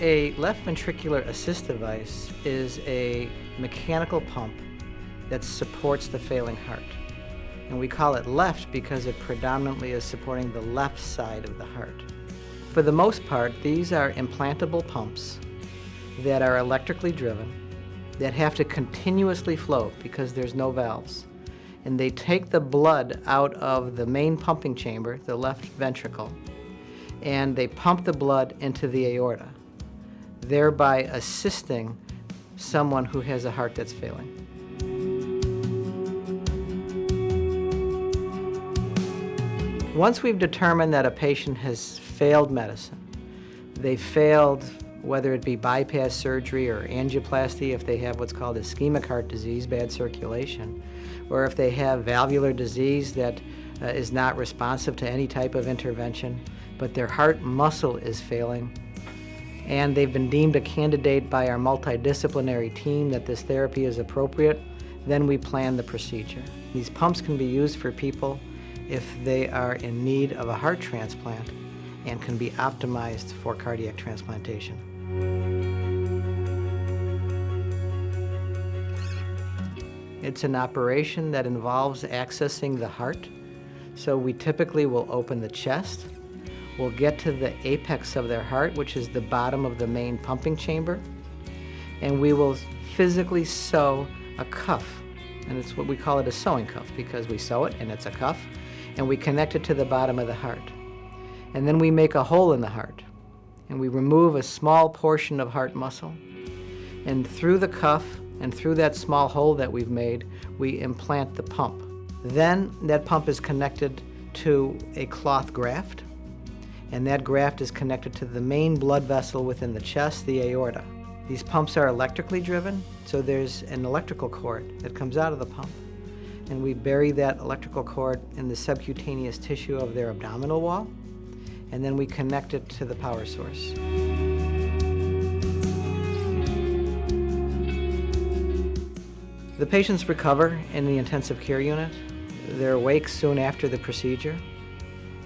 A left ventricular assist device is a mechanical pump that supports the failing heart. And we call it left because it predominantly is supporting the left side of the heart. For the most part, these are implantable pumps that are electrically driven, that have to continuously flow because there's no valves. And they take the blood out of the main pumping chamber, the left ventricle, and they pump the blood into the aorta, thereby assisting someone who has a heart that's failing. Once we've determined that a patient has failed medicine, they failed whether it be bypass surgery or angioplasty if they have what's called ischemic heart disease, bad circulation, or if they have valvular disease that is not responsive to any type of intervention, but their heart muscle is failing, and they've been deemed a candidate by our multidisciplinary team that this therapy is appropriate, then we plan the procedure. These pumps can be used for people if they are in need of a heart transplant and can be optimized for cardiac transplantation. It's an operation that involves accessing the heart. So we typically will open the chest. We'll get to the apex of their heart, which is the bottom of the main pumping chamber. And we will physically sew a cuff. And it's what we call it, a sewing cuff, because we sew it and it's a cuff. And we connect it to the bottom of the heart. And then we make a hole in the heart. And we remove a small portion of heart muscle. And through the cuff and through that small hole that we've made, we implant the pump. Then that pump is connected to a cloth graft, and that graft is connected to the main blood vessel within the chest, the aorta. These pumps are electrically driven, so there's an electrical cord that comes out of the pump, and we bury that electrical cord in the subcutaneous tissue of their abdominal wall, and then we connect it to the power source. The patients recover in the intensive care unit. They're awake soon after the procedure,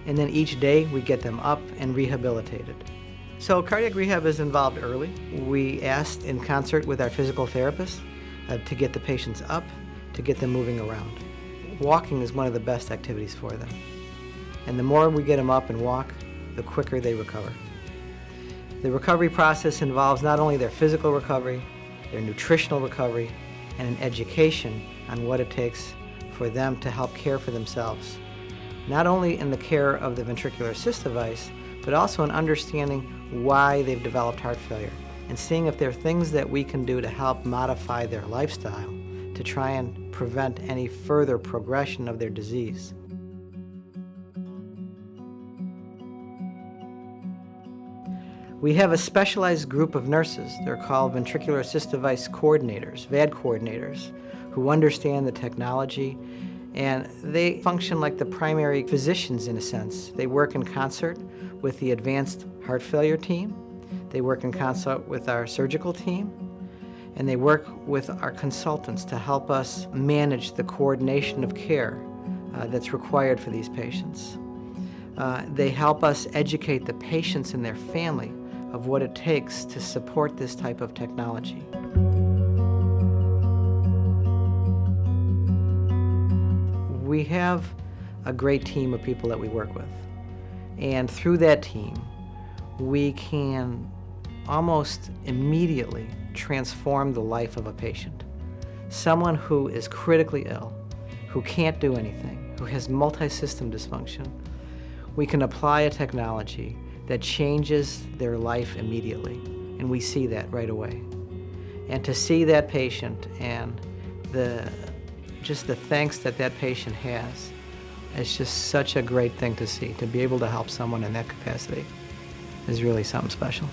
and then each day we get them up and rehabilitated. So cardiac rehab is involved early. We asked in concert with our physical therapist to get the patients up, to get them moving around. Walking is one of the best activities for them. And the more we get them up and walk, the quicker they recover. The recovery process involves not only their physical recovery, their nutritional recovery, and an education on what it takes for them to help care for themselves, not only in the care of the ventricular assist device, but also in understanding why they've developed heart failure and seeing if there are things that we can do to help modify their lifestyle to try and prevent any further progression of their disease. We have a specialized group of nurses. They're called ventricular assist device coordinators, VAD coordinators, who understand the technology, and they function like the primary physicians in a sense. They work in concert with the advanced heart failure team, they work in concert with our surgical team, and they work with our consultants to help us manage the coordination of care that's required for these patients. They help us educate the patients and their family of what it takes to support this type of technology. We have a great team of people that we work with, and through that team we can almost immediately transform the life of a patient. Someone who is critically ill, who can't do anything, who has multi-system dysfunction, we can apply a technology that changes their life immediately, and we see that right away. And to see that patient and just the thanks that that patient has, it's just such a great thing to see. To be able to help someone in that capacity is really something special.